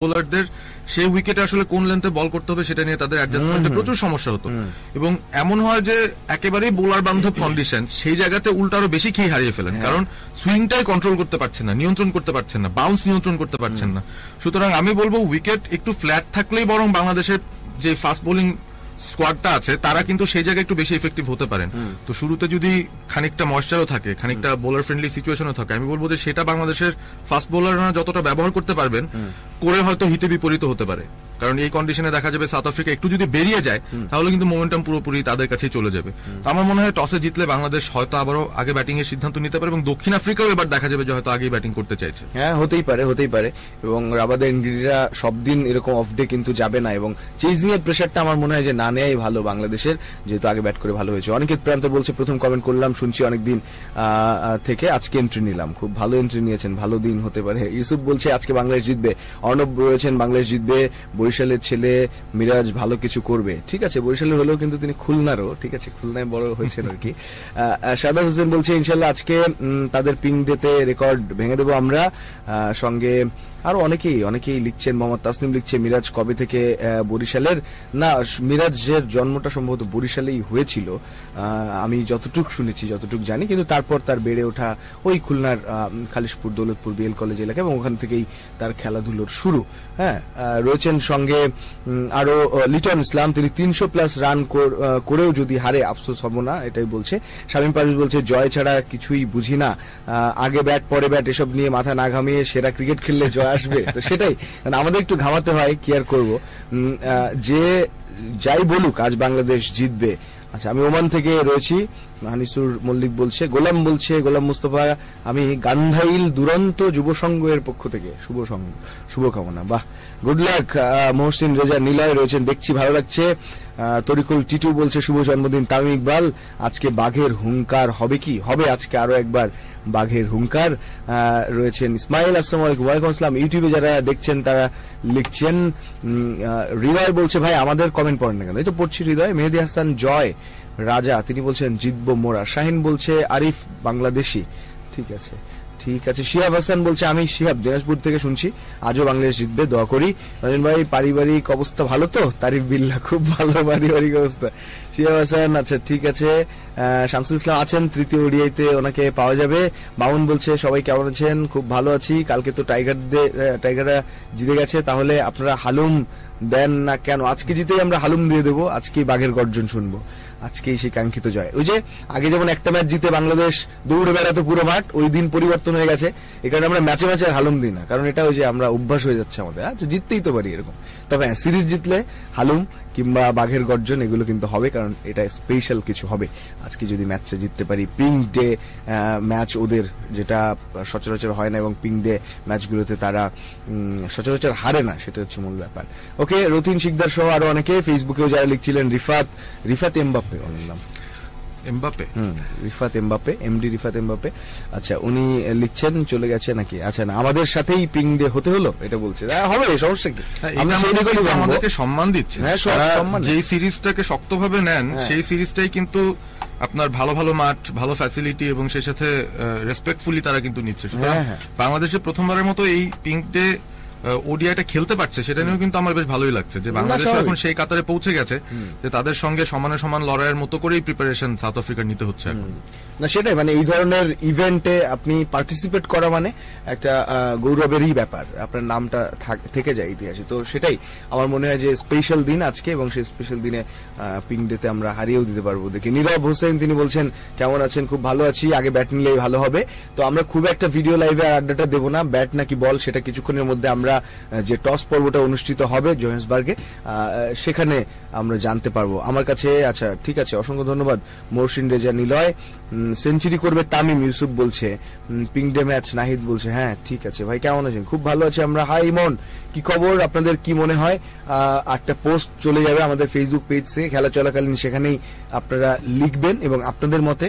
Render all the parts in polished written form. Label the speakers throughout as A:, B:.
A: বোলারদের সেই উইকেটে আসলে কোন লেন্থে বল করতে হবে সেটা নিয়ে তাদের অ্যাডজাস্টমেন্টে প্রচুর সমস্যা হতো, এবং এমন হয় যে একেবারেই বোলার বান্ধব কন্ডিশন, সেই জায়গাতে উল্টা আরো বেশি খেয়ে হারিয়ে ফেলেন, কারণ সুইংটাই কন্ট্রোল করতে পারছেন না, নিয়ন্ত্রণ করতে পারছেন না, বাউন্স নিয়ন্ত্রণ করতে পারছেন না। সুতরাং আমি বলবো উইকেট একটু ফ্ল্যাট থাকলেই বরং বাংলাদেশের যে ফাস্ট বোলিং স্কোয়াডটা আছে তারা কিন্তু সেই জায়গায় একটু বেশি এফেক্টিভ হতে পারেন। তো শুরুতে যদি খানিকটা ময়েশ্চারও থাকে, খানিকটা বোলার ফ্রেন্ডলি সিচুয়েশনও থাকে, আমি বলবো যে সেটা বাংলাদেশের ফাস্ট বোলাররা যতটা ব্যবহার করতে পারবেন করে হয়তো হিতে বিপরীত হতে পারে, কারণ এই কন্ডিশনে দেখা যাবে সাউথ আফ্রিকা একটু যদি বেরিয়ে যায় তাহলে কিন্তু মোমেন্টাম পুরোপুরি তাদের কাছেই চলে যাবে। তো আমার মনে হয় টসে জিতলে বাংলাদেশ হয়তো আবারও আগে ব্যাটিং এর সিদ্ধান্ত নিতে পারে, এবং দক্ষিণ আফ্রিকাও এবার দেখা যাবে যে হয়তো আগেই ব্যাটিং করতে চাইছে।
B: হ্যাঁ, হতেই পারে। এবং রাবাদা ইংরেজরা সব দিন এরকম অফ ডে কিন্তু যাবে না, এবং চেজিং এর প্রেশারটা আমার মনে হয় যে না নেয়াই ভালো বাংলাদেশের, যেহেতু আগে ব্যাট করে ভালো হয়েছে। অনেকের প্রান্ত বলছে প্রথম কমেন্ট করলাম, শুনছি অনেকদিন থেকে, আজকে এন্ট্রি নিলাম, খুব ভালো এন্ট্রি নিয়েছেন, ভালো দিন হতে পারে। ইউসুফ বলছে আজকে বাংলাদেশ জিতবে। অর্ণব রয়েছেন বাংলাদেশ জিতবে, বরিশালের ছেলে মিরাজ ভালো কিছু করবে। ঠিক আছে, বরিশালের হলেও কিন্তু তিনি খুলনারও, ঠিক আছে, খুলনায় বড় হয়েছেন আর কি। সাদাত হোসেন বলছে ইনশাল্লাহ আজকে তাদের পিং ডেতে রেকর্ড ভেঙে দেবো আমরা। সঙ্গে আরো অনেকেই লিখছেন। মোহাম্মদ তাসনিম লিখছে মিরাজ কবে থেকে বরিশালের? না, মিরাজের জন্মটা সম্ভবত বরিশালেই হয়েছিল, আমি যতটুক শুনেছি, যতটুক জানি, কিন্তু তারপর তার বেড়ে ওঠা ওই খুলনার খালিশপুর দৌলতপুর বিএল কলেজ এলাকা, এবং ওখান থেকেই তার খেলাধুলোর শুরু। হ্যাঁ, রয়েছেন সঙ্গে আরো লিটন ইসলাম, তিনি 300+ রান করেও যদি হারে আফসোস হব না, এটাই বলছে। শামীম পারভেজ বলছে জয় ছাড়া কিছুই বুঝি না, আগে ব্যাট পরে ব্যাট এসব নিয়ে মাথা না ঘামিয়ে সেরা ক্রিকেট খেললে জয় আসবে। তো সেটাই, আমাদের একটু ঘামাতে হয়, কি আর করবো, যে যাই বলুক আজ বাংলাদেশ জিতবে। আচ্ছা, আমি ওমান থেকে রয়েছি, হানিসুর মল্লিক বলছে, গোলাম মুস্তফা, আমি গান্ধাইল দুরন্ত যুব সংঘের পক্ষ থেকে শুভকামনা। বাহ, গুড লাক। মহসিন রেজা নিলয় রয়েছেন, দেখছি ভালো লাগছে। তরিকুল টিটু বলছে শুভ জন্মদিন তামিম ইকবাল, আজকে বাঘের হুঙ্কার হবে কি? হবে আজকে আরো একবার বাঘের হুঙ্কার। রয়েছেন ইসমাইল, আসসালামু আলাইকুম। ওয়ালাইকুম আসসালাম। ইউটিউবে যারা দেখছেন তারা লিখছেন। হৃদয় বলছে ভাই আমাদের কমেন্ট পড়েন না কেন? এই তো পড়ছি হৃদয়। মেহেদি হাসান জয় রাজা, তিনি বলছেন জিতবো মোরা। শাহিন বলছে আরিফ বাংলাদেশি, ঠিক আছে। শিহাব হাসান বলছে আমি শিহাব দিনাজপুর থেকে শুনছি, আজও বাংলাদেশ জিতবে, দোয়া করি। রঞ্জন ভাই পারিবারিক অবস্থা ভালো তো? তারিফ বিল্লাহ, খুব ভালো পারিবারিক অবস্থা। শিহাব হাসান, আচ্ছা ঠিক আছে। শামসুল ইসলাম আছেন, তৃতীয় ওডিআইতে ওনাকে পাওয়া যাবে। মামুন বলছে সবাই কেমন আছেন? খুব ভালো আছি। কালকে তো টাইগাররা জিতে গেছে, তাহলে আপনারা হালুম দেন না কেন? আজকে জিতেই আমরা হালুম দিয়ে দেবো, আজকেই বাঘের গর্জন শুনবো, আজকেই সেই কাঙ্ক্ষিত জয়। ওই যে আগে যেমন একটা ম্যাচ জিতে বাংলাদেশ দৌড়ে বেড়াতো পুরো মাঠ, ওই দিন পরিবর্তন হয়ে গেছে। এই কারণে আমরা ম্যাচে আর হালুম দিই না, কারণ এটা ওই যে আমরা অভ্যাস হয়ে যাচ্ছে আমাদের। আচ্ছা, জিততেই তো পারি এরকম। তবে হ্যাঁ, সিরিজ জিতলে হালুম কিংবা বাঘের গর্জন এগুলো কিন্তু হবে, কারণ এটা স্পেশাল কিছু হবে আজকে যদি ম্যাচটা জিততে পারি। পিং ডে ম্যাচ ওদের, যেটা সচরাচর হয় না, এবং পিং ডে ম্যাচগুলোতে তারা সচরাচর হারে না, সেটা হচ্ছে মূল ব্যাপার। ওকে, রতিন শিকদার সহ আরো অনেকে ফেসবুকেও যারা লিখছিলেন, রিফাত এমবাপ্পে ওনার নাম, Rifat Mbappe, MD Rifat Mbappe. আচ্ছা, উনি লিখছেন চলে গেছে নাকি? আচ্ছা, না, আমাদের সাথেই পিং ডে হতে হলো, এটা বলছে। হবে, সমস্যা কি?
A: আমাদেরকে সম্মান দিচ্ছে, যেই সিরিজটাকে শক্তভাবে নেন সেই সিরিজটাই কিন্তু আপনার ভালো ভালো মাঠ, ভালো ফ্যাসিলিটি, এবং সেই সাথে রেসপেক্টফুলি তারা কিন্তু নিচ্ছে। বাংলাদেশে প্রথমবারের মতো এই পিঙ্ক ডে ওডিআইটা খেলতে পারছে, সেটা নিয়েও কিন্তু আমার বেশ ভালোই লাগছে যে বাংলাদেশ এখন সেই কাতারে পৌঁছে গেছে যে তাদের সঙ্গে সমানে সমান লড়াইয়ের মতো করেই প্রিপারেশন সাউথ আফ্রিকার নিতে হচ্ছে এখন।
B: না, সেটাই, মানে এই ধরনের ইভেন্টে আপনি পার্টিসিপেট করা মানে একটা গৌরবেরই ব্যাপার, আপনার নামটা থেকে যায় ইতিহাসে। তো সেটাই আমার মনে হয় যে স্পেশাল দিন আজকে, এবং সেই স্পেশাল দিনে পিং ডেতে আমরা হারিয়েও দিতে পারবো। দেখি নীরব হোসেন, তিনি বলছেন কেমন আছেন? খুব ভালো আছি, আগে ব্যাট নিলেই ভালো হবে। তো আমরা খুব একটা ভিডিও লাইভে আড্ডাটা দেবো না, ব্যাট নাকি বল সেটা কিছুক্ষণের মধ্যে আমরা যে টস পর্বটা অনুষ্ঠিত হবে জোহেন্সবার্গে, সেখানে আমরা জানতে পারবো। আমার কাছে, আচ্ছা ঠিক আছে, অসংখ্য ধন্যবাদ। মহসিন রেজা নিলয়, সেঞ্চুরি করবে তামিম, ইউসুফ বলছে। পিং ডে ম্যাচ, নাহিদ বলছে। হ্যাঁ, ঠিক আছে ভাই, কেমন আছেন? খুব ভালো আছি আমরা। হাই ইমন, কি খবর? আপনাদের কি মনে হয়? একটা পোস্ট চলে যাবে আমাদের ফেসবুক পেজ থেকে খেলা চলাকালীন, সেখানেই আপনারা লিখবেন, এবং আপনাদের মতে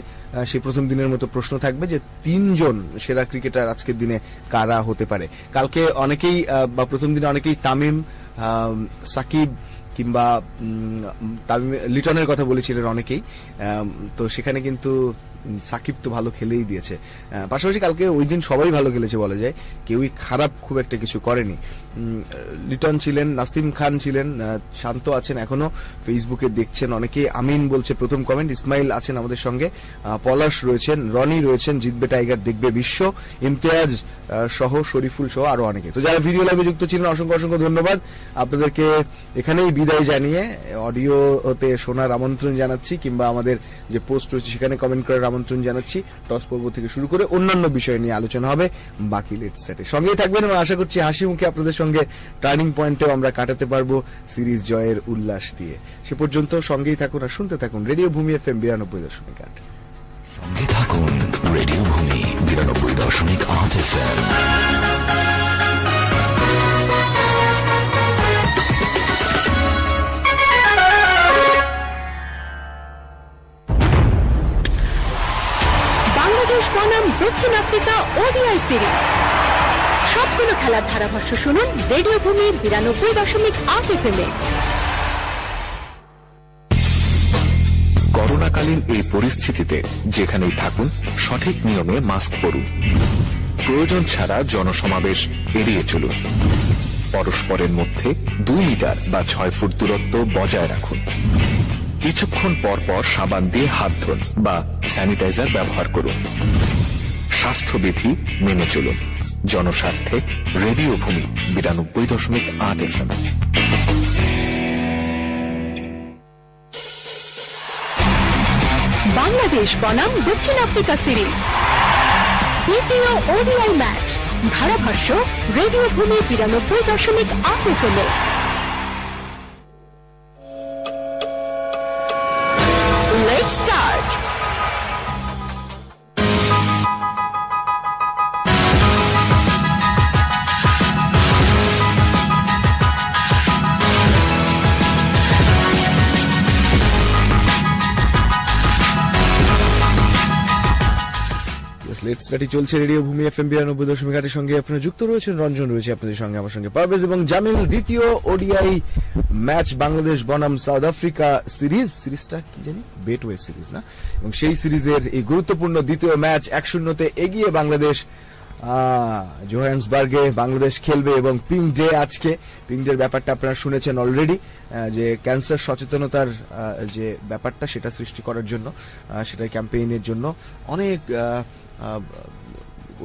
B: সেই প্রথম দিনের মতো প্রশ্ন থাকবে যে 3 জন সেরা ক্রিকেটার আজকের দিনে কারা হতে পারে। কালকে অনেকেই বা প্রথম দিনে অনেকেই তামিম, সাকিব কিংবা লিটনের কথা বলেছিলেন অনেকেই। তো সেখানে কিন্তু সাকিব তো ভালো খেলেই দিয়েছে, পাশাপাশি কালকে ওই দিন সবাই ভালো খেলেছে বলা যায়, কেউই খারাপ খুব একটা কিছু করেনি। লিটন ছিলেন, নাসিম খান ছিলেন, শান্ত আছেন এখনো, ফেসবুকে দেখছেন অনেকে, আমিন বলছে প্রথম কমেন্ট, ইসমাইল আছেন আমাদের সঙ্গে, পলাশ রয়েছেন, রনি রয়েছেন, জিতবে টাইগার দেখবে বিশ্ব, ইমতিয়াজ সহ, শরীফুল সহ আরো অনেকে। তো যারা ভিডিও লাইভে যুক্ত ছিলেন অসংখ্য অসংখ্য ধন্যবাদ আপনাদেরকে। এখানেই বিদায় জানিয়ে অডিওতে শোনার আমন্ত্রণ জানাচ্ছি, কিংবা আমাদের যে পোস্ট রয়েছে সেখানে কমেন্ট করার আমন্ত্রণ জানাচ্ছি। টস পর্ব থেকে শুরু করে অন্যান্য বিষয় নিয়ে আলোচনা হবে বাকি লেটস সেটে। সঙ্গেই থাকবেন এবং আশা করছি হাসি মুখে আপনাদের সঙ্গে টার্নিং পয়েন্টেও আমরা কাটাতে পারবো সিরিজ জয়ের উল্লাস দিয়ে। সে পর্যন্ত সঙ্গেই থাকুন আর শুনতে থাকুন রেডিও ভূমি FM 92.8।
C: সঙ্গে থাকুন রেডিও ভূমি 92.8 FM।
D: বাংলাদেশ বনাম দক্ষিণ আফ্রিকা ওডিআই সিরিজ, সবগুলো খেলার ধারাভাষ্য শুনুন রেডিও ভূমি 92.8 FM।
C: করোনাকালীন এই পরিস্থিতিতে যেখানেই থাকুন সঠিক নিয়মে মাস্ক পরুন, প্রয়োজন ছাড়া জনসমাবেশ এড়িয়ে চলুন, পরস্পরের মধ্যে 2 মিটার বা 6 ফুট দূরত্ব বজায় রাখুন, কিছুক্ষণ পর পর সাবান দিয়ে হাত ধুন বা স্যানিটাইজার ব্যবহার করুন, স্বাস্থ্যবিধি মেনে চলুন। জনস্বার্থে রেডিও ভূমি 92.8 FM।
D: বাংলাদেশ বনাম দক্ষিণ আফ্রিকা সিরিজ দ্বিতীয় ওডিআই ম্যাচ, ধারাভাষ্য রেডিও ভূমি 92.8 FM। Let's start.
B: Let's study চলছে রেডিও ভূমি FM 92.8 সঙ্গে আপনারা যুক্ত রয়েছেন, রঞ্জন রয়েছে আপনাদের সঙ্গে, আমার সঙ্গে পারভেজ এবং জামিল। দ্বিতীয় ওডিআই ম্যাচ বাংলাদেশ বনাম সাউথ আফ্রিকা সিরিজটা কি জানি বেটওয়ে সিরিজ না, এবং সেই সিরিজের এই গুরুত্বপূর্ণ দ্বিতীয় ম্যাচ 1-0 এগিয়ে বাংলাদেশ জোহান্সবার্গে বাংলাদেশ খেলবে। এবং পিঙ্ক ডে আজকে, পিঙ্ক ডের ব্যাপারটা আপনারা শুনেছেন অলরেডি, যে ক্যান্সার সচেতনতার যে ব্যাপারটা সেটা সৃষ্টি করার জন্য, সেটা ক্যাম্পেইনের জন্য অনেক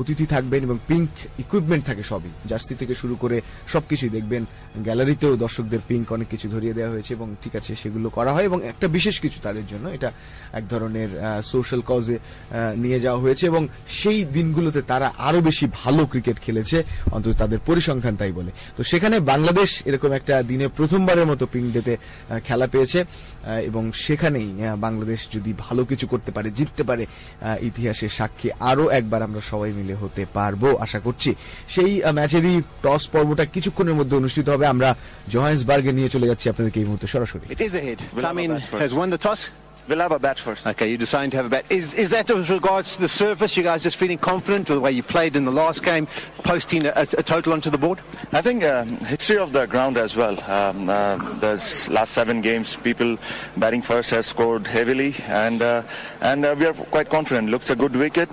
B: অতিথি থাকবেন এবং পিঙ্ক ইকুইপমেন্ট থাকে সবই, জার্সি থেকে শুরু করে সবকিছুই দেখবেন। গ্যালারিতেও দর্শকদের পিঙ্ক অনেক কিছু ধরিয়ে দেওয়া হয়েছে এবং ঠিক আছে সেগুলো করা হয়, এবং একটা বিশেষ কিছু তাদের জন্য, এটা এক ধরনের সোশ্যাল কজে নিয়ে যাওয়া হয়েছে, এবং সেই দিনগুলোতে তারা আরো বেশি ভালো ক্রিকেট খেলেছে, অন্তত তাদের পরিসংখ্যান তাই বলে। তো সেখানে বাংলাদেশ এরকম একটা দিনে প্রথমবারের মতো পিঙ্ক ডেতে খেলা পেয়েছে, এবং সেখানেই বাংলাদেশ যদি ভালো কিছু করতে পারে, জিততে পারে, ইতিহাসের সাক্ষী আরো একবার আমরা সবাই মিলে হতে পারবো আশা করছি। সেই ম্যাচেরই টস পর্বটা কিছুক্ষণের মধ্যে অনুষ্ঠিত হবে। আমরা জোহান্সবার্গে নিয়ে চলে যাচ্ছি আপনাদেরকে এই মুহূর্তে সরাসরি।
E: It is a hit. Tamin has won the toss.
F: We'll have a bat first.
E: Okay, you decided to have a bat. Is that with regards to the surface? You guys just feeling confident with the way you played in the last game, posting a total onto the board?
F: I think history of the ground as well. There's last 7 games, people batting first has scored heavily, and we are quite confident. Looks a good wicket.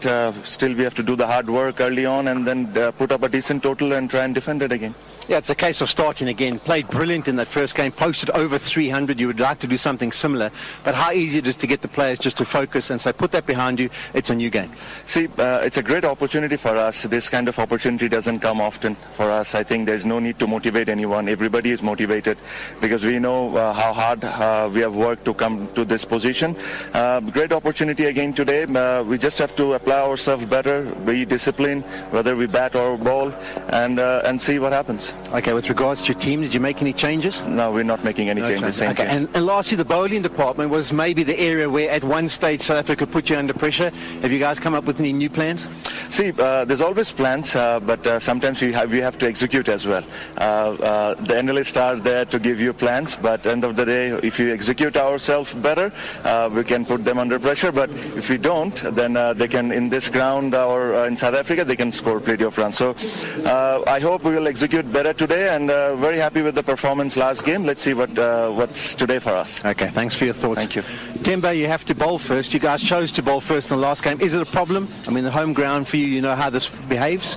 F: Still, we have to do the hard work early on, and then put up a decent total and try and defend it again.
E: Yeah, it's a case of starting again. Played brilliant in that first game, posted over 300. You would like to do something similar, but how easy it is to get the players just to focus and say, put that behind you, it's a new game.
F: See, it's a great opportunity for us. This kind of opportunity doesn't come often for us. I think there's no need to motivate anyone. Everybody is motivated because we know how hard we have worked to come to this position. Great opportunity again today. We just have to apply ourselves better, be disciplined, whether we bat or bowl, and see what happens.
E: Okay, with regards to your team, did you make any changes?
F: No, we're not making any changes.
E: Okay, and lastly, the bowling department was maybe the area where at one stage South Africa put you under pressure. Have you guys come up with any new plans?
F: See, there's always plans, but sometimes we have to execute as well. The analysts are there to give you plans, but at the end of the day, if you execute ourselves better, we can put them under pressure. But if we don't, then they can, in this ground or in South Africa, they can score plenty of runs. So I hope we will execute better today, and very happy with the performance last game. Let's see what's today for us.
E: Okay, thanks for your thoughts.
F: Thank you.
E: Temba, you have to bowl first. You guys chose to bowl first in the last game. Is it a problem? I mean, the home ground for you, you know how this behaves?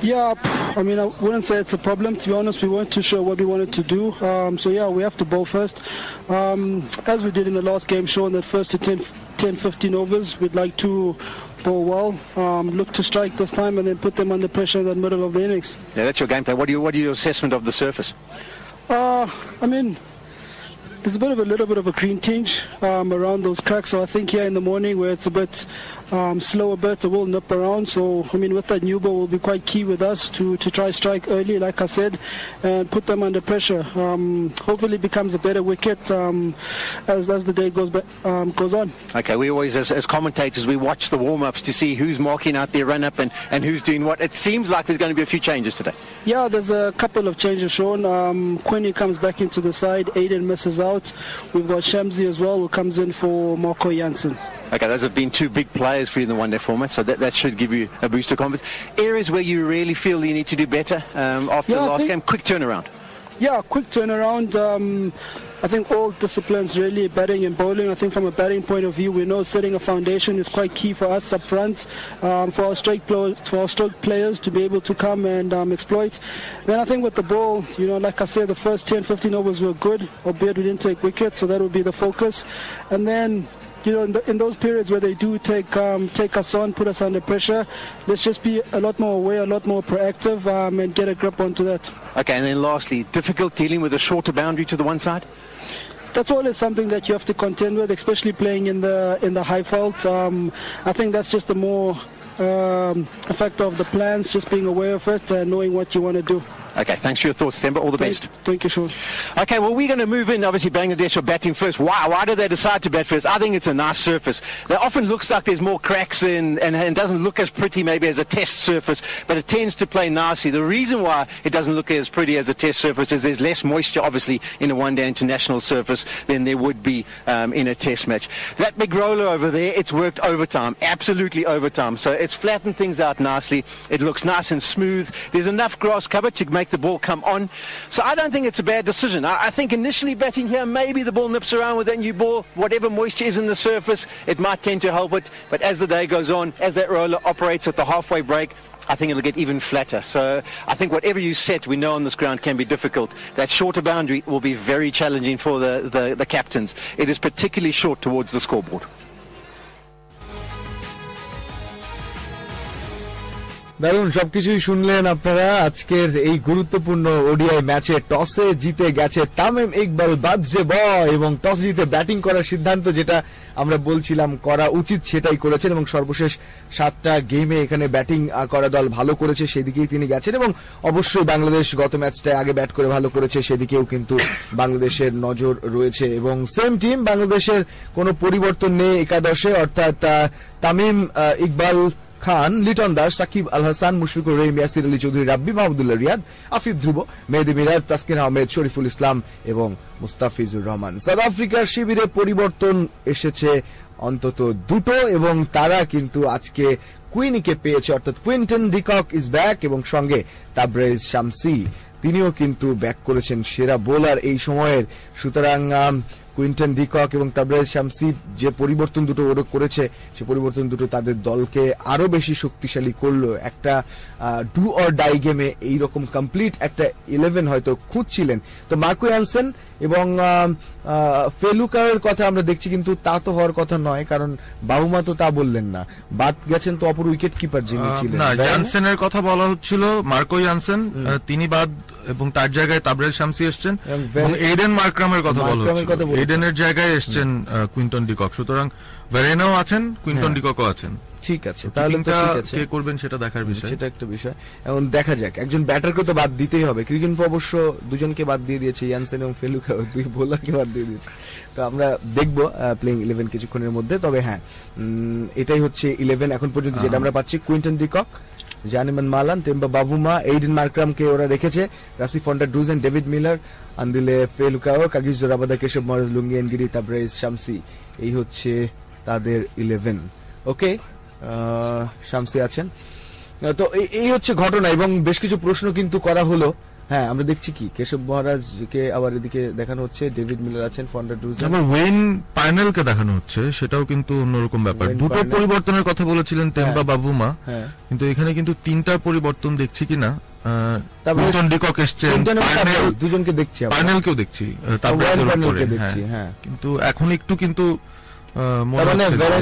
G: Yeah, I mean, I wouldn't say it's a problem. To be honest, we weren't too sure what we wanted to do. So, yeah, we have to bowl first. As we did in the last game, showing that first to 10-15 overs, we'd like to bowl well, look to strike this time, and then put them under pressure in the middle of the innings.
E: Yeah, that's your game plan. What are your assessment of the surface?
G: I mean, there's a little bit of a green tinge around those cracks. So I think here in the morning where it's a bit slower, it will nip around. So I mean, with that new ball will be quite key with us to try strike early, like I said, and put them under pressure. Hopefully, it becomes a better wicket as the day goes on.
E: Okay, we always, as commentators, we watch the warm-ups to see who's marking out their run-up and who's doing what. It seems like there's going to be a few changes today.
G: Yeah, there's a couple of changes, Sean. Quinny comes back into the side. Aiden misses out. We've got Shamsi as well, who comes in for Marco Jansen.
E: Okay, those have been two big players for you in the one-day format, so that should give you a boost of confidence. Areas where you really feel you need to do better after the last game? Quick turnaround. Yeah, quick turnaround. I think all disciplines really, batting and bowling. I think from a batting point of view, we know setting a foundation is quite key for us up front, for our stroke players to be able to come and exploit. Then I think with the ball, like I said, the first 10-15 overs were good, albeit we didn't take wickets, so that would be the focus. And then in those periods where they do take us on, put us under pressure, let's just be a lot more aware, a lot more proactive, and get a grip onto that. Okay, and then lastly, difficult dealing with a shorter boundary to the one side? That's always something that you have to contend with, especially playing in the high fault. I think that's just the more effect of the plans, just being aware of it and knowing what you want to do. Okay, thanks for your thoughts, Temba. All the best. Thank you, Sean. Okay, well, we're going to move in. Obviously, Bangladesh are batting first. Why did they decide to bat first? I think it's a nice surface. It often looks like there's more cracks and doesn't look as pretty maybe as a test surface, but it tends to play nicely. The reason why it doesn't look as pretty as a test surface is there's less moisture, obviously, in a one-day international surface than there would be in a test match. That big roller over there, it's worked overtime, absolutely overtime. So it's flattened things out nicely. It looks nice and smooth. There's enough grass cover to make the ball come on. So I don't think it's a bad decision. I think initially batting here, maybe the ball nips around with that new ball. Whatever moisture is in the surface, it might tend to help it. But as the day goes on, as that roller operates at the halfway break, I think it'll get even flatter. So I think whatever you set, we know on this ground can be difficult. That shorter boundary will be very challenging for the captains. It is particularly short towards the scoreboard.
B: দারুণ সবকিছুই শুনলেন আপনারা আজকের এই গুরুত্বপূর্ণ ODI ম্যাচে টসে জিতে গেছে তামিম ইকবাল বাদশে বয় এবং টস জিতে ব্যাটিং করার সিদ্ধান্ত যেটা আমরা বলছিলাম করা উচিত সেটাই করেছেন এবং সর্বশেষ 7টা গেমে এখানে ব্যাটিং করা দল ভালো করেছে সেদিকেই তিনি গেছেন এবং অবশ্যই বাংলাদেশ গত ম্যাচটায় আগে ব্যাট করে ভালো করেছে সেদিকেও কিন্তু বাংলাদেশের নজর রয়েছে এবং সেম টিম বাংলাদেশের কোনো পরিবর্তন নেই একাদশে অর্থাৎ তামিম ইকবাল খান, লিটন দাস, সাকিব আল হাসান, মুশফিকুর রহিম, ইয়াসির আলী চৌধুরী, রাব্বি মাহমুদুল্লাহ রিয়াদ, আফিফ ধ্রুব, মেহেদি মিরাজ, তাসকিন আহমেদ, শরীফুল ইসলাম এবং মুস্তাফিজুর রহমান। সাউথ আফ্রিকার শিবিরে পরিবর্তন এসেছে অন্তত দুটো এবং তারা কিন্তু আজকে কুইনিকে পেয়েছে অর্থাৎ কুইন্টন ডিকক ইজ ব্যাক এবং সঙ্গে তাবরেজ শামসি তিনিও কিন্তু ব্যাক করেছেন সেরা বোলার এই সময়ের। সুতরাং কুইন্টন ডিকক এবং তাবরেজ শামসি যে পরিবর্তন দুটো ওরা করেছে সে পরিবর্তন দুটো তাদের দলকে আরো বেশি শক্তিশালী করলো। একটা ডু অর ডাই গেমে এইরকম কমপ্লিট একটা 11 হয়তো খুঁজছিলেন। তো মার্কো ইয়ানসেন এবং ফেলুকার কথা আমরা দেখছি কিন্তু তা তো হওয়ার কথা নয় কারণ বাহুমা তো তা বললেন না, বাদ গেছেন তো অপর উইকেট কিপার যিনি ছিলেন।
A: না, ইয়ানসেনের কথা বলা হচ্ছিল, মার্কো ইয়ানসেন তিনি বাদ এবং তার জায়গায় তাবরেজ শামসি এসছেন এবং এইডেন মার্করামের কথা বলা হচ্ছিল, এইডেনের জায়গায় এসছেন কুইন্টন ডিকক। সুতরাং ভেরেনাও আছেন, কুইন্টন ডিককও আছেন।
B: ঠিক আছে, তাহলে তো ঠিক আছে,
A: কে করবেন সেটা দেখার বিষয়,
B: সেটা একটা বিষয়। এখন দেখা যাক, একজন ব্যাটারকে তো বাদ দিতেই হবে। ক্রিকেট অবশ্য দুজনকে বাদ দিয়ে দিয়েছে, ইয়ানসেন এবং ফেলুকা, দুই বোলারকে বাদ দিয়ে দিয়েছে। তো আমরা দেখবো প্লেইং 11 কিছুক্ষণের মধ্যে। তবে হ্যাঁ, এটাই হচ্ছে 11 এখন পর্যন্ত যেটা আমরা পাচ্ছি। Quinton de Kock, জানিমান Malan, Temba Bavuma, Aiden মার্করামকে ওরা রেখেছে, Rasi funda ড্রুজেন, David Miller, Andile ফেলুকাও, কাগিজ Rabada, Keshav Maharaj, লুঙ্গি এনগিরি, তাবরেজ শামসি, এই হচ্ছে তাদের 11। ওকে, শামসি আছেন। তো এই হচ্ছে ঘটনা এবং বেশ কিছু প্রশ্ন কিন্তু করা হলো হ্যাঁ আমরা দেখছি কি কেশব মহারাজকে আবার এদিকে দেখানো হচ্ছে, ডেভিড মিলার আছেন ফন্ডার ডুজন,
A: আবার ওয়েন পার্নেলকে দেখানো হচ্ছে, সেটাও কিন্তু অন্যরকম ব্যাপার। দুটো পরিবর্তনের কথা বলেছিলেন টেম্বা বাবুমা, কিন্তু এখানে কিন্তু 3টা পরিবর্তন দেখছি কিনা। ডিকক এসছেন,
B: দুজনকে দেখছি,
A: পার্নেলকেও দেখছি, কিন্তু এখন একটু কিন্তু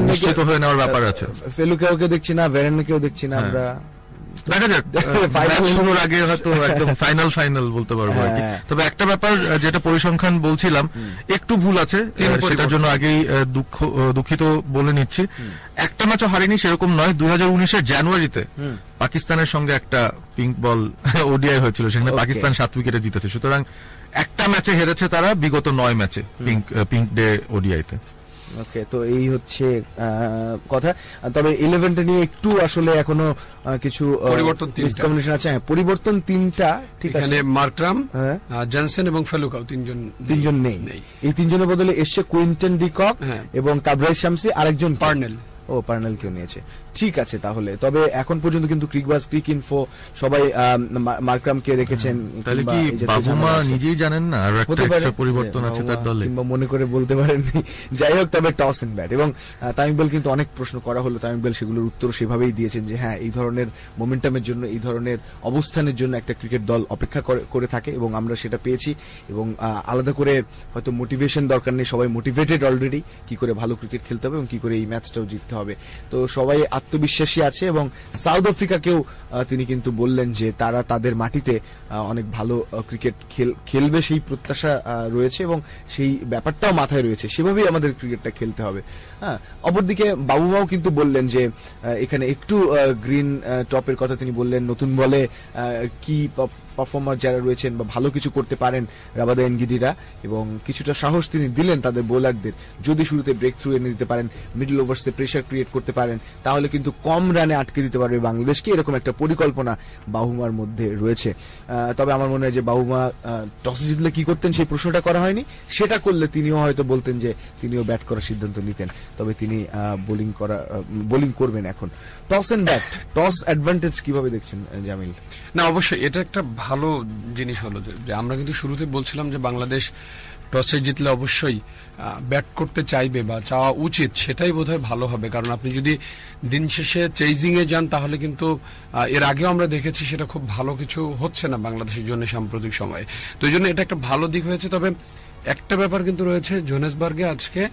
A: নিশ্চিত হয়ে নেওয়ার ব্যাপার আছে।
B: ফেলুকেও দেখছি না, ভেরেনকেও দেখছি না আমরা,
A: দেখা যাক শুরুর আগে হয়তো একদম ফাইনাল বলতে পারবো আর কি। তবে একটা ব্যাপার যেটা পরিসংখ্যান বলছিলাম একটু ভুল আছে, সেটার জন্য আগেই দুঃখিত বলে নিচ্ছি। একটা ম্যাচও হারেনি সেরকম নয়, 2019-এর জানুয়ারিতে পাকিস্তানের সঙ্গে একটা পিঙ্ক বল ওডিআই হয়েছিল, সেখানে পাকিস্তান 7 উইকেটে জিতেছে। সুতরাং একটা ম্যাচে হেরেছে তারা বিগত 9 ম্যাচে পিঙ্ক ডে ওডিআইতে।
B: ওকে, তো এই হচ্ছে কথা। তবে 11টা নিয়ে একটু আসলে এখনো কিছু
H: পরিবর্তন
B: মিসকমিউনিকেশন আছে। হ্যাঁ, পরিবর্তন 3টা, ঠিক আছে।
H: এখানে মার্করাম, জনসন এবং ফেলুকাও তিনজন নেই।
B: এই 3 জনের বদলে এসছে কুইন্টন ডিকক এবং তাবরাইজ শামসি, আরেকজন
H: পার্নেল।
B: পার্নেল কেউ নিয়েছে, ঠিক আছে। তাহলে তবে এখন পর্যন্ত কিন্তু ক্রিকবাজ, ক্রিক ইনফো সবাই মার্করামকে রেখেছেন।
A: তাহলে কি বাবুমা নিজেই জানেন না আর একটা এক্সট্রা পরিবর্তন আছে তার দলে,
B: কিংবা মনে করে বলতে পারেননি। যাই হোক, তবে টস এন্ড ব্যাট এবং তামিম ইকবাল কিন্তু অনেক প্রশ্ন করা হলো, তামিম ইকবাল সেগুলোর উত্তর সেভাবেই দিয়েছেন যে হ্যাঁ, এই ধরনের মোমেন্টামের জন্য, এই ধরনের অবস্থানের জন্য একটা ক্রিকেট দল অপেক্ষা করে থাকে এবং আমরা সেটা পেয়েছি। এবং আলাদা করে হয়তো মোটিভেশন দরকার নেই, সবাই মোটিভেটেড অলরেডি কি করে ভালো ক্রিকেট খেলতে হবে এবং কি করে এই ম্যাচটাও জিততে হবে। তো সবাই আত্মবিশ্বাসী আছে এবং সাউথ আফ্রিকাকেও তিনি কিন্তু বললেন যে তারা তাদের মাটিতে অনেক ভালো ক্রিকেট খেলবে, সেই প্রত্যাশা রয়েছে এবং সেই ব্যাপারটাও মাথায় রয়েছে, সেভাবেই আমাদের ক্রিকেটটা খেলতে হবে। হ্যাঁ, অপরদিকে বাবুমাও কিন্তু বললেন যে এখানে একটু গ্রিন টপের কথা তিনি বললেন, নতুন বলে কি পারফর্মার যারা রয়েছেন বা ভালো কিছু করতে পারেন রাবাদা এনগিডিরা, এবং কিছুটা সাহস তিনি দিলেন তাদের বোলারদের, যদি শুরুতে ব্রেক থ্রু এনে দিতে পারেন, মিডল ওভার্সে প্রেসার ক্রিয়েট করতে পারেন, তাহলে কিন্তু কম রানে আটকে দিতে পারবে বাংলাদেশকে, এরকম একটা পরিকল্পনা বাবুমার মধ্যে রয়েছে। তবে আমার মনে হয় যে বাবুমা টসে জিতলে কি করতেন সেই প্রশ্নটা করা হয়নি, সেটা করলে তিনিও হয়তো বলতেন যে তিনিও ব্যাট করার সিদ্ধান্ত নিতেন, তবে তিনি বোলিং করবেন এখন। Toss and bat, toss advantage কিভাবে দেখছেন জামিল?
H: না, অবশ্যই এটা একটা ভালো জিনিস হলো যে আমরা কিন্তু শুরুতে বলছিলাম যে বাংলাদেশ টসে জিতলে অবশ্যই ব্যাট করতে চাইবে বা চাওয়া উচিত, সেটাই বোধহয় ভালো হবে। কারণ আপনি যদি দিন শেষে চেজিং এ যান তাহলে কিন্তু এর আগেও আমরা দেখেছি সেটা খুব ভালো কিছু হচ্ছে না বাংলাদেশের জন্য সাম্প্রতিক সময়ে। তো এই জন্য এটা একটা ভালো দিক হয়েছে। তবে একটা ব্যাপার কিন্তু রয়েছে, জোহানেসবার্গে আজকে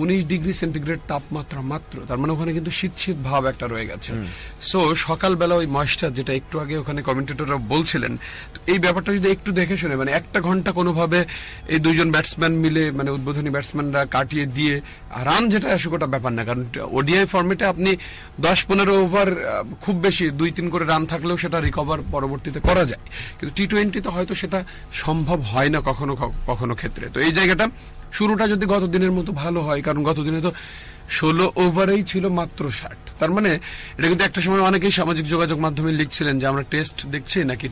H: 19 ডিগ্রি সেন্টিগ্রেড তাপমাত্রা মাত্র, তার মানে ওখানে কিন্তু শীত শীত ভাব একটা রয়ে গেছে। সো সকালবেলা ওই ময়েশ্চার, যেটা একটু আগে ওখানে কমেন্টেটররা বলছিলেন, এই ব্যাপারটা যদি একটু দেখে শুনে, মানে একটা ঘন্টা কোনোভাবে এই দুইজন ব্যাটসম্যান মিলে, মানে উদ্বোধনী ব্যাটসম্যানরা কাটিয়ে দিয়ে রান যেটা আসে ওটা ব্যাপার না, কারণ ওডিআই ফর্মেটে আপনি 10-15 ওভার খুব বেশি 2-3 করে রান থাকলেও সেটা রিকভার পরবর্তীতে করা যায়, কিন্তু টি-20তে হয়তো সেটা সম্ভব হয় না কখনো কখনো ক্ষেত্রে। তো এই জায়গাটা শুরুটা যদি গত দিনের মতো ভালো হয়, কারণ গত দিনে তো 16 ওভারেই ছিল মাত্র 60, তার মানে এটা কিন্তু একটা সময় অনেকেই সামাজিক যোগাযোগ মাধ্যমে লিখছিলেন যে আমরা টেস্ট দেখছি নাকি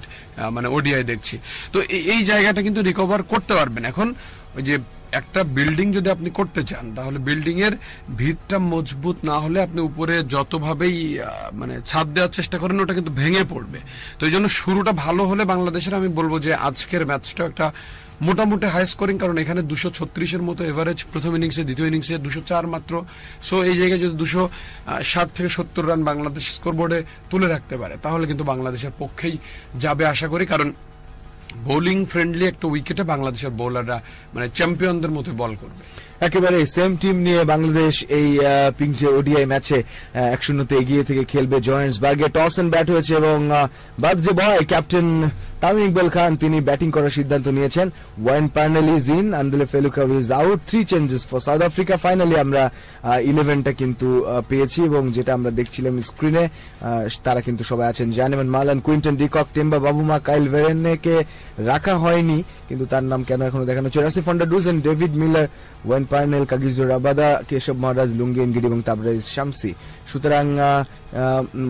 H: মানে ওডিআই দেখছি। তো এই জায়গাটা কিন্তু রিকভার করতে পারবেন। এখন ওই যে একটা বিল্ডিং যদি আপনি করতে চান, তাহলে বিল্ডিং এর ভিতটা মজবুত না হলে আপনি উপরে যতভাবেই মানে ছাদ দেওয়ার চেষ্টা করেন ওটা কিন্তু ভেঙে পড়বে। তো এই জন্য শুরুটা ভালো হলে বাংলাদেশের, আমি বলবো যে আজকের ম্যাচটা একটা মোটামুটি হাই স্কোরিং, কারণ এখানে 236-এর মতো এভারেজ প্রথম ইনিংসে, দ্বিতীয় ইনিংসে 204 মাত্র। সো এই জায়গায় যদি 260 থেকে 70 রান বাংলাদেশ স্কোরবোর্ডে তুলে রাখতে পারে তাহলে কিন্তু বাংলাদেশের পক্ষেই যাবে আশা করি, কারণ বোলিং ফ্রেন্ডলি একটা উইকেটে বাংলাদেশের বোলাররা মানে চ্যাম্পিয়নদের মতো বল করবে।
B: একেবারে সেম টিম নিয়ে বাংলাদেশ এই পিঙ্ক ওডিআই ম্যাচে 1-0 এগিয়ে থেকে খেলবে জোহানেসবার্গে। টস এন্ড ব্যাট হয়েছে এবং birthday boy captain Tamim Iqbal Khan তিনি ব্যাটিং করার সিদ্ধান্ত নিয়েছেন। Wayne Parnell is in, Andile Phehlukwayo is out, 3 changes for South Africa. Finally আমরা 11টা কিন্তু পেয়েছি এবং যেটা আমরা দেখছিলাম স্ক্রিনে, তারা কিন্তু সবাই আছেন। Janneman Malan, Quinton de Kock, Temba Bavuma, Kyle ভেরেনকে রাখা হয়নি, কিন্তু তার নাম কেন এখনো দেখানো হচ্ছে। Rassie van der Dussen, David Miller, Wayne Parnell, Kagiso Rabada, Keshav Maharaj, Lungi Ngidi এবং তাবরাইজ শামসি। সুতরাং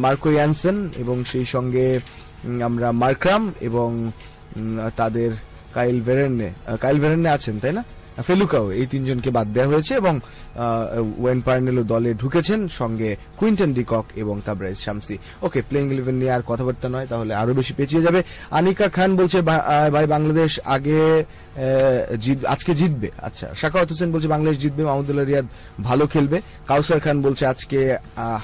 B: মার্কো ইয়ানসেন এবং সেই সঙ্গে আমরা মার্করাম এবং তাদের কাইল ভেরেনে আছেন, তাই না? ফেলুকাও, এই তিনজনকে বাদ দেওয়া হয়েছে এবং ওয়েন পার্নেলও দলে ঢুকেছেন, সঙ্গে কুইন্টন ডিকক এবং তাবরেজ শামসি। ওকে, প্লেইং 11 নিয়ে আর কথাবার্তা নয়, তাহলে আরো বেশি পেঁচিয়ে যাবে। আনিকা খান বলছে ভাই বাংলাদেশ আজকে জিতবে। আচ্ছা, শাকাওয়াত হোসেন বলছে বাংলাদেশ জিতবে, মাহমুদুল্লাহ রিয়াদ ভালো খেলবে। কাউসার খান বলছে আজকে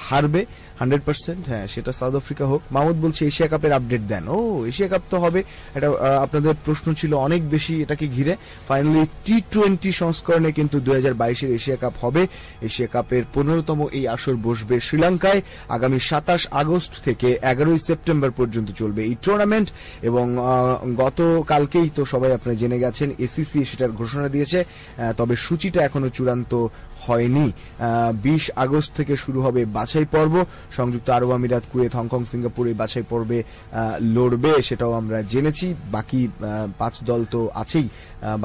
B: হারবে 100%, হ্যাঁ সেটা সাউথ আফ্রিকা হোক। মাহমুদ বলছে এশিয়া কাপের আপডেট দেন। ও, এশিয়া কাপ তো হবে, এটা আপনাদের প্রশ্ন ছিল অনেক বেশি এটাকে ঘিরে। ফাইনালি T20 সংস্করণে কিন্তু 2022-এর এশিয়া কাপ হবে। এশিয়া কাপের 15তম এই আসর বসবে শ্রীলঙ্কায়। আগামী 27 আগস্ট থেকে 11 সেপ্টেম্বর পর্যন্ত চলবে এই টুর্নামেন্ট এবং গতকালকেই তো সবাই আপনারা জেনে গেছেন, এসিসি সেটার ঘোষণা দিয়েছে, তবে সূচিটা এখনো চূড়ান্ত হয়নি। 20 আগস্ট থেকে শুরু হবে বাছাই পর্ব। সংযুক্ত আরব আমিরাত, কুয়েত, হংকং, সিঙ্গাপুর এই বাছাই পর্বে লড়বে, সেটাও আমরা জেনেছি। বাকি 5 দল তো আছেই,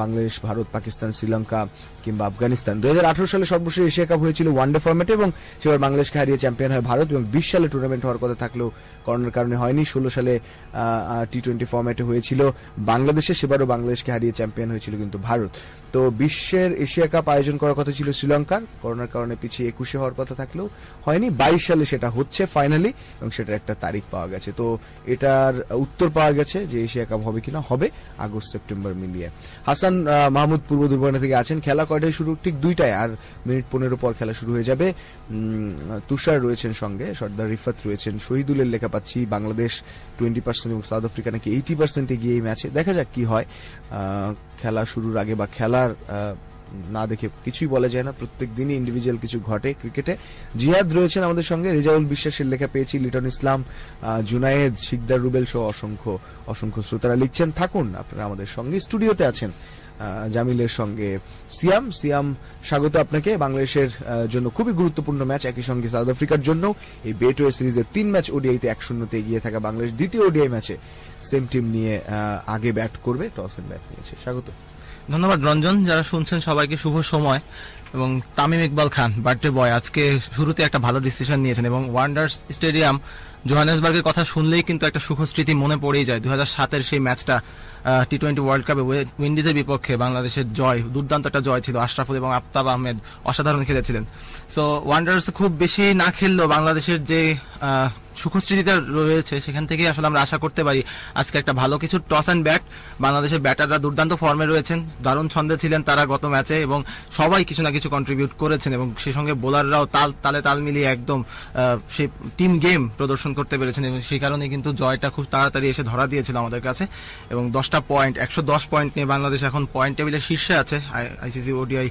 B: বাংলাদেশ, ভারত, পাকিস্তান, শ্রীলঙ্কা কিংবা আফগানিস্তান। 2018 সালে সর্বশেষ এশিয়া কাপ হয়েছিল ওয়ানডে ফরম্যাটে এবং সেবার বাংলাদেশকে হারিয়ে চ্যাম্পিয়ন হয় ভারত, এবং 20 সালে টুর্নামেন্ট হওয়ার কথা থাকলেও করোনার কারণে হয়নি। 16 সালে T20 ফরম্যাটে হয়েছিল বাংলাদেশে, সেবারও বাংলাদেশকে হারিয়ে চ্যাম্পিয়ন হয়েছিল কিন্তু ভারত। তো বিশ্বের এশিয়া কাপ আয়োজন করার কথা ছিল শ্রীলঙ্কার, করোনার কারণে পিছিয়ে 21-এ হওয়ার কথা থাকলেও হয়নি। 22 সালে সেটা হচ্ছে ফাইনালি, এবং সেটার একটা তারিখ পাওয়া গেছে। তো এটার উত্তর পাওয়া গেছে যে এশিয়া কাপ হবে কিনা, হবে আগস্ট সেপ্টেম্বর মিলিয়ে। হাসান মাহমুদ পূর্ব দুর্বানা থেকে আছেন, খেলা কয়টায় শুরু? ঠিক 2টায়, আর মিনিট 15 পর খেলা শুরু হয়ে যাবে। তুষার রয়েছেন সঙ্গে, সর্দার রিফাত রয়েছেন, শহীদুলের লেখা পাচ্ছি বাংলাদেশ 20% এবং সাউথ আফ্রিকা নাকি 80% এগিয়ে এই ম্যাচে। দেখা যাক কি হয়। খেলা শুরুর আগে বা খেলার না দেখে কিছুই বলা যায় না, প্রত্যেক দিনই ইন্ডিভিজুয়াল কিছু ঘটে ক্রিকেটে। জিহাদ রয়েছেন আমাদের সঙ্গে, রেজাউল বিশ্বাসের লেখা পেয়েছি, লিটন ইসলাম, জুনায়েদ, শিকদার রুবেল সহ অসংখ্য শ্রোতারা লিখছেন। থাকুন আপনারা আমাদের সঙ্গে, স্টুডিওতে আছেন জামিলের সঙ্গে সিয়াম। স্বাগত আপনাকে। বাংলাদেশের জন্য খুবই গুরুত্বপূর্ণ ম্যাচ, একই সঙ্গে সাউথ আফ্রিকার জন্য। এই বেটওয়ে সিরিজের 3 ম্যাচ ওডিআইতে 1-0 এগিয়ে থাকা বাংলাদেশ দ্বিতীয় ওডিআই ম্যাচে সেম টিম নিয়ে আগে ব্যাট করবে, টস এন্ড ব্যাট নিয়েছে। স্বাগত।
I: ধন্যবাদ রঞ্জন, যারা শুনছেন সবাইকে শুভ সময়। এবং তামিম ইকবাল খান, বার্থডে বয়, আজকে শুরুতে একটা ভালো ডিসিশন নিয়েছেন এবং ওয়ান্ডার্স স্টেডিয়াম জোহানেসবার্গের কথা শুনলেই কিন্তু একটা সুখ স্মৃতি মনে পড়েই যায়। 2007-এর সেই ম্যাচটা T20 ওয়ার্ল্ড কাপে উইন্ডিজের বিপক্ষে বাংলাদেশের জয়, দুর্দান্ত একটা জয় ছিল। আশরাফুল এবং আফতাব আহমেদ অসাধারণ খেলেছিলেন। সো ওয়ান্ডার্স খুব বেশি না খেললেও বাংলাদেশের যে সুখস্মৃতিটা রয়েছে সেখান থেকে আসলে আমরা আশা করতে পারি আজকে একটা ভালো কিছু টস অ্যান্ড ব্যাট। বাংলাদেশের ব্যাটাররা দুর্দান্ত ফর্মে রয়েছেন, দারুণ ছন্দে ছিলেন তারা গত ম্যাচে এবং সবাই কিছু না কিছু কন্ট্রিবিউট করেছেন এবং সেই সঙ্গে বোলাররাও তালে তাল মিলিয়ে একদম সেই টিম গেম প্রদর্শন করতে পেরেছেন এবং সেই কারণে কিন্তু জয়টা খুব তাড়াতাড়ি এসে ধরা দিয়েছিল আমাদের কাছে। এবং 10টা পয়েন্ট, 110 পয়েন্ট নিয়ে বাংলাদেশ এখন পয়েন্ট টেবিলের শীর্ষে আছে আইসিসি ওডিআই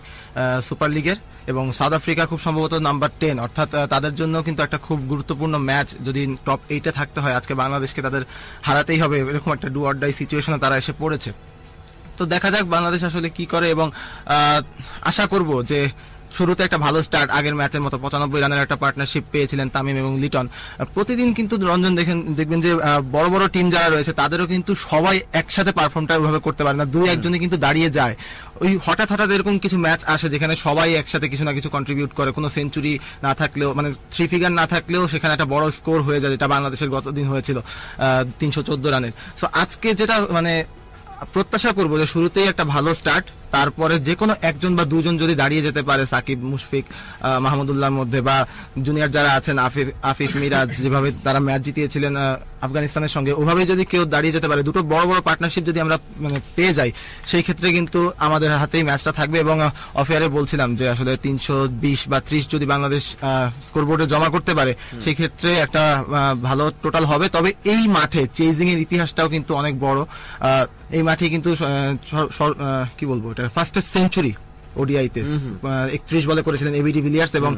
I: সুপার লিগের, এবং সাউথ আফ্রিকা খুব সম্ভবত নাম্বার 10, অর্থাৎ তাদের জন্য কিন্তু একটা খুব গুরুত্বপূর্ণ ম্যাচ। যদি টপ 8-এ থাকতে হয় আজকে বাংলাদেশকে তাদের হারাতেই হবে, এরকম একটা ডু অর ডাই সিচুয়েশনে তারা এসে পড়েছে। তো দেখা যাক বাংলাদেশ আসলে কি করে, এবং আশা করব যে শুরুতে একটা ভালো স্টার্ট, আগের ম্যাচের মতো 95 রানের একটা পার্টনারশিপ পেয়েছিলেন তামিম এবং লিটন। প্রতিদিন কিন্তু রঞ্জন দেখবেন যে বড় বড় টিম যারা রয়েছে তাদেরও কিন্তু সবাই একসাথে পারফর্মটা ওইভাবে করতে পারে না, 2-1 কিন্তু দাঁড়িয়ে যায়। ওই হঠাৎ এরকম কিছু ম্যাচ আসে যেখানে সবাই একসাথে কিছু না কিছু কন্ট্রিবিউট করে, কোনো সেঞ্চুরি না থাকলেও, মানে 3 ফিগার না থাকলেও সেখানে একটা বড় স্কোর হয়ে যায়, যেটা বাংলাদেশের গতদিন হয়েছিল 314 রানের। সো আজকে যেটা মানে প্রত্যাশা করবো যে শুরুতেই একটা ভালো স্টার্ট, তারপরে যে কোনো একজন বা দুজন যদি দাঁড়িয়ে যেতে পারে, সাকিব, মুশফিক, মাহমুদুল্লাহর মধ্যে, বা জুনিয়র যারা আছেন আফিফ, মিরাজ, যেভাবে তারা ম্যাচ জিতিয়েছিলেন আফগানিস্তানের সঙ্গে, ওভাবে যদি কেউ দাঁড়িয়ে যেতে পারে, দুটো বড় বড় পার্টনারশিপ যদি আমরা মানে পেয়ে যাই, সেই ক্ষেত্রে কিন্তু আমাদের হাতেই ম্যাচটা থাকবে। এবং অফেয়ারে বলছিলাম যে আসলে 320 বা 30 যদি বাংলাদেশ স্কোরবোর্ডে জমা করতে পারে সেই ক্ষেত্রে একটা ভালো টোটাল হবে। তবে এই মাঠে চেজিং এর ইতিহাসটাও কিন্তু অনেক বড়। এই মাঠে কিন্তু কি বলবো, ফার্স্টেস্ট সেঞ্চুরি ওডিআইতে 31 বলে করেছিলেন এবিডি ভিলিয়ার্স, এবং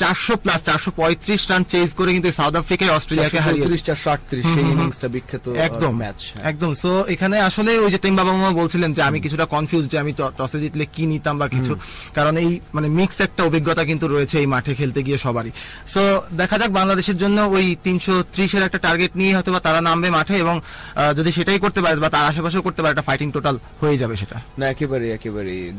I: 435 রান চেজ করে কিন্তু সাউথ আফ্রিকায় অস্ট্রেলিয়াকে হারিয়ে 438 সেই ইনিংসটা বিখ্যাত একদম ম্যাচ একদম। সো এখানে আসলে ওই যে বাবা মামা বলছিলেন যে আমি কিছুটা কনফিউজ যে আমি টসে জিতলে কি নিতাম বা কিছু, কারণ এই মানে মিক্স একটা অভিজ্ঞতা কিন্তু রয়েছে এই মাঠে খেলতে গিয়ে সবারই। সো দেখা যাক বাংলাদেশের জন্য ওই 330-এর একটা টার্গেট নিয়ে হয়তো বা তারা নামবে মাঠে, এবং যদি সেটাই করতে পারে বা তার আশেপাশেও করতে পারে, একটা ফাইটিং টোটাল হয়ে যাবে সেটা।
B: না, একেবারে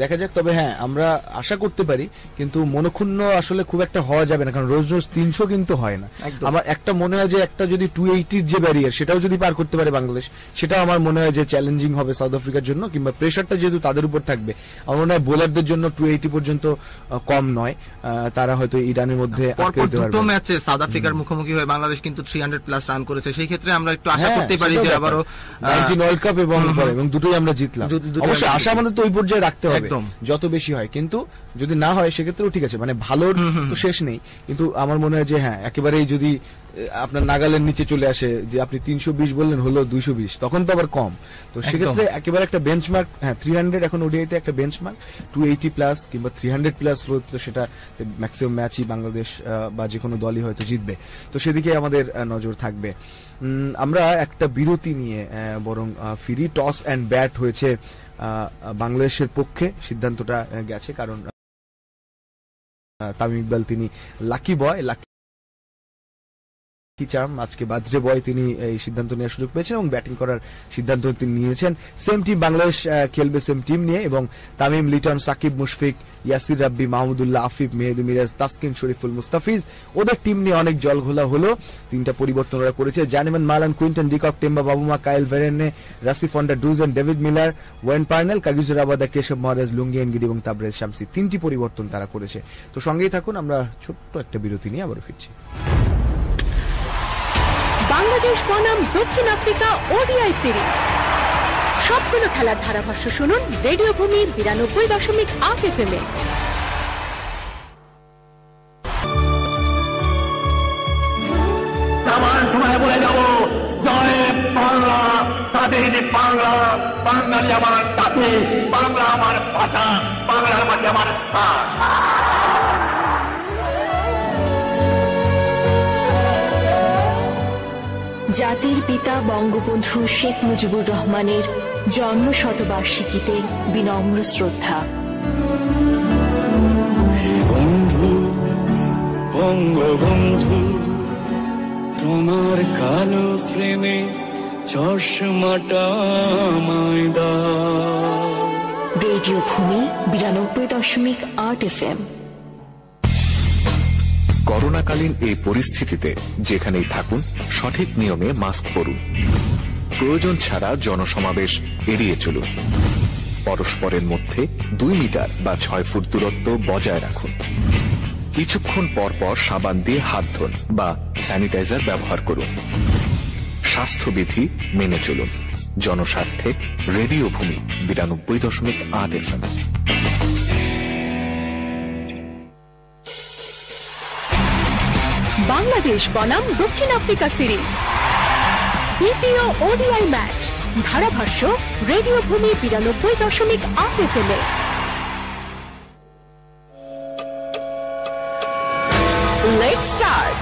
B: দেখা যাক। তবে হ্যাঁ, আমরা আশা করতে পারি, কিন্তু মনক্ষুণ্ণ আসলে খুব একটা হওয়া যাবে না, কারণ রোজ রোজ 300 কিন্তু হয় না। আমার একটা মনে হয় যে একটা যদি 280 যে ব্যারিয়ার সেটাও যদি পার করতে পারে বাংলাদেশ, সেটাও আমার মনে হয় যে চ্যালেঞ্জিং হবে সাউথ আফ্রিকার জন্য, কিংবা প্রেশারটা যেহেতু তাদের উপর থাকবে, আমার মনে হয় বোলারদের জন্য 280 পর্যন্ত কম নয়। তারা হয়তো ইরানের মধ্যে আটকে দিতে পারবে।
I: দুটো ম্যাচে সাউথ আফ্রিকার মুখোমুখি হয়ে বাংলাদেশ কিন্তু 300 প্লাস রান করেছে, সেই ক্ষেত্রে আমরা একটু আশা করতে পারি যে আবারও
B: 19 ওয়ার্ল্ড কাপ এবং দুটোই আমরা জিতলাম। অবশ্যই আশা আমাদের তো ওই পর্যায়ে রাখতে হবে যত বেশি হয়, কিন্তু যদি না হয় সেক্ষেত্রেও ঠিক আছে, মানে ভালোর তো শেষ নেই। কিন্তু আমার মনে হয় যে হ্যাঁ, একেবারেই যদি আপনার নাগালের নিচে চলে আসে, যে আপনি 320 বললেন হলো 220, তখন তো আবার কম। তো সেক্ষেত্রে একেবারে একটা বেঞ্চমার্ক, হ্যাঁ 300 এখন ওডিআইতে একটা বেঞ্চমার্ক, 280 প্লাস কিংবা 300 প্লাস তো সেটা ম্যাক্সিমাম ম্যাচই বাংলাদেশ বা যে কোনো দলই হয়তো জিতবে। তো সেদিকে আমাদের নজর থাকবে। আমরা একটা বিরতি নিয়ে বরং ফিরি। টস অ্যান্ড ব্যাট হয়েছে বাংলাদেশের পক্ষে, সিদ্ধান্তটা গেছে, কারণ তামিম ইকবাল তিনি লাকি বয়, চার্ম, আজকে বার্থডে বয়, তিনি এই সিদ্ধান্ত নেওয়ার সুযোগ পেয়েছেন এবং ব্যাটিং করার সিদ্ধান্ত তিনি নিয়েছেন। সেম টিম বাংলাদেশ খেলবে, সেম টিম নিয়ে, এবং তামিম, লিটন, সাকিব, মুশফিক, ইয়াসির রাব্বি, মাহমুদুল্লাহ, আফিফ, মেহেদী মিরাজ, তাসকিন, শরীফুল, মুস্তাফিজ, ওদের টিম নিয়ে অনেক জলঘোলা হলো। 3টা পরিবর্তন ওরা করেছে। Janneman Malan, Quinton de Kock, Temba Bavuma, Kyle Verreynne, Rassie ফন্ডা, Dussen, David Miller, Wayne Parnell, Kagiso Rabada, Keshav Maharaj, Lungi Ngidi এবং তাবরেজ শামসি, 3টি পরিবর্তন তারা করেছে। তো সঙ্গেই থাকুন, আমরা ছোট্ট একটা বিরতি নিয়ে আবারও ফিরছি।
D: বাংলাদেশ বনাম দক্ষিণ আফ্রিকা ওডিআই সিরিজ, সবগুলো খেলার ধারাভাষ্য শুনুন রেডিও ভূমি 92.8 FM এ।
J: বলে যাব জয় বাংলা, স্বাধীন বাংলা, বাঙালি আমার জাতি, বাংলা আমার ভাষা, বাংলার মাঝে আমার স্থান।
K: জাতির পিতা বঙ্গবন্ধু শেখ মুজিবুর রহমানের জন্ম শতবার্ষিকীতে বিনম্র শ্রদ্ধা।
L: বন্ধু, বঙ্গবন্ধু, তোমার কালো প্রেমে চশমাটা আমায় দাও।
K: রেডিও ভূমি 92.8 FM।
C: করোনাকালীন এই পরিস্থিতিতে যেখানেই থাকুন সঠিক নিয়মে মাস্ক পরুন। প্রয়োজন ছাড়া জনসমাবেশ এড়িয়ে চলুন। পরস্পরের মধ্যে 2 মিটার বা 6 ফুট দূরত্ব বজায় রাখুন। কিছুক্ষণ পর পর সাবান দিয়ে হাত ধুন বা স্যানিটাইজার ব্যবহার করুন। স্বাস্থ্যবিধি মেনে চলুন। জনস্বার্থে রেডিও ভূমি 92.8 FM।
D: বাংলাদেশ বনাম দক্ষিণ আফ্রিকা সিরিজ, দ্বিতীয় ওডিআই ম্যাচ, ধারাভাষ্য রেডিও ভূমি 92.8 FM A. Let's start.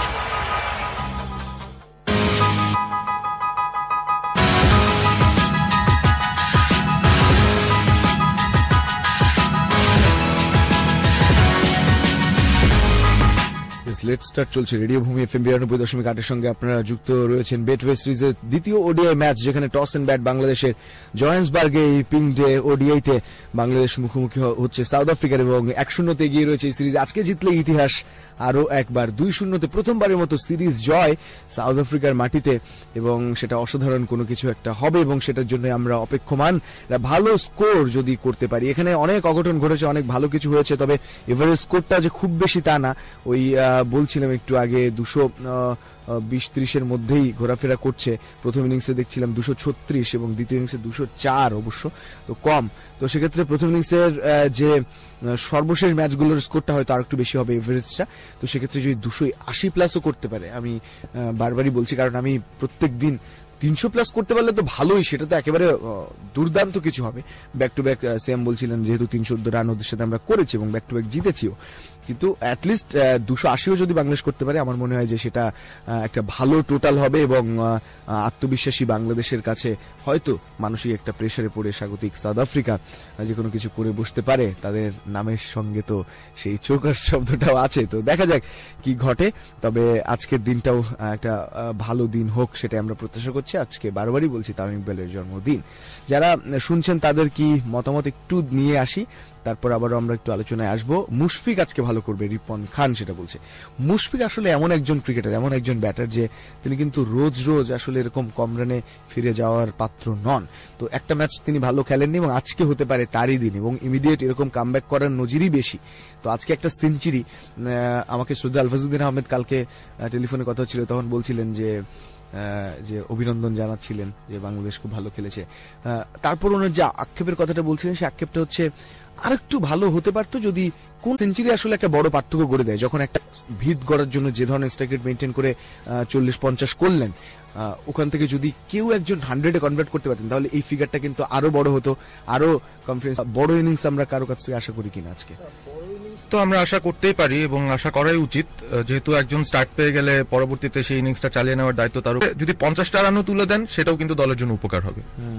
B: Let start চলছে রেডিও ভূমি FM 92.8 এর সঙ্গে আপনারা যুক্ত রয়েছেন। বেটওয়ে সিরিজের দ্বিতীয় ওডিআই ম্যাচ, যেখানে টস এন্ড ব্যাট বাংলাদেশের জোহান্সবার্গে এই পিঙ্ক ডে ওডিআইতে বাংলাদেশ মুখোমুখি হচ্ছে সাউথ আফ্রিকার, এবং 1-0 এগিয়ে রয়েছে এই সিরিজ। আজকে জিতলে ইতিহাস আরো একবার, 2-0 প্রথমবারের মতো সিরিজ জয় সাউথ আফ্রিকার মাটিতে, এবং সেটা অসাধারণ কোনো কিছু একটা হবে, এবং সেটার জন্য আমরা অপেক্ষমান। ভালো স্কোর যদি করতে পারি, এখানে অনেক অঘটন ঘটেছে, অনেক ভালো কিছু হয়েছে, তবে এভারেজ স্কোরটা যে খুব বেশি তা না। ওই বলছিলাম একটু আগে 220-30 মধ্যেই ঘোরাফেরা করছে। প্রথম ইনিংসে দেখছিলাম 236 এবং দ্বিতীয় ইনিংসে 204, অবশ্য তো কম। তো সেক্ষেত্রে প্রথম ইনিংসের যে সর্বশেষ ম্যাচগুলোর স্কোরটা হয়তো আর একটু বেশি হবে এভারেজটা। তো সেক্ষেত্রে যদি 280 প্লাসও করতে পারে, আমি বারবারই বলছি, কারণ আমি প্রত্যেক দিন 300 প্লাস করতে পারলে তো ভালোই, সেটা তো একেবারে দুর্দান্ত কিছু হবে। ব্যাক টু ব্যাক সেম বলছিলেন, যেহেতু 314 রান ওদের সাথে আমরা করেছি এবং ব্যাক টু ব্যাক জিতেছিও, কিন্তু অ্যাটলিস্ট 280ও যদি বাংলাদেশ করতে পারে, আমার মনে হয় যে সেটা একটা ভালো টোটাল হবে, এবং আত্মবিশ্বাসী বাংলাদেশের কাছে হয়তো মানসিক একটা প্রেসারে পড়ে স্বাগতিক সাউথ আফ্রিকা যে কোনো কিছু করে বসতে পারে। তাদের নামের সঙ্গে তো সেই চৌকার শব্দটাও আছে, তো দেখা যাক কি ঘটে। তবে আজকের দিনটাও একটা ভালো দিন হোক, সেটা আমরা প্রত্যাশা করছি। হচ্ছে আজকে বারবারই বলছি তামিম ইকবালের জন্মদিন। যারা শুনছেন তাদের কি মতামত একটু নিয়ে আসি, তারপর আবারও আমরা একটু আলোচনায় আসবো। মুশফিক আজকে ভালো করবে, রিপন খান সেটা বলছে। মুশফিক আসলে এমন একজন ক্রিকেটার, এমন একজন ব্যাটার যে তিনি কিন্তু রোজ রোজ আসলে এরকম কম রানে ফিরে যাওয়ার পাত্র নন। তো একটা ম্যাচ তিনি ভালো খেলেননি এবং আজকে হতে পারে তারই দিন, এবং ইমিডিয়েট এরকম কামব্যাক করার নজিরই বেশি। তো আজকে একটা সেঞ্চুরি, আমাকে শ্রদ্ধা আলফাজউদ্দিন আহমেদ কালকে টেলিফোনে কথা হচ্ছিল, তখন বলছিলেন যে অভিনন্দন জানাচ্ছিলেন যে বাংলাদেশ খুব ভালো খেলেছে। তারপর ওনার যে আক্ষেপের কথাটা বলছিলেন, সেই আক্ষেপটা হচ্ছে আর একটু ভালো হতে পারতো যদি কোন সেঞ্চুরি আসলে একটা বড় পার্থক্য করে দেয়। যখন একটা ভিত গড়ার জন্য যে ধরনের স্ট্রাইক রেট মেনটেন করে 40-50 করলেন, ওখান থেকে যদি কেউ একজন 100-এ কনভার্ট করতে পারতেন তাহলে এই ফিগারটা কিন্তু আরো বড় হতো, আরো কনফিডেন্স, বড় ইনিংস আমরা কারো কাছ থেকে আশা করি কিনা আজকে।
A: তো আমরা আশা করতেই পারি এবং আশা করাই উচিত, যেহেতু একজন স্টার্ট পেয়ে গেলে পরবর্তীতে সেই ইনিংসটা চালিয়ে নেওয়ার দায়িত্ব তার। যদি 50টা রানও তুলে দেন সেটাও কিন্তু দলের জন্য উপকার হবে।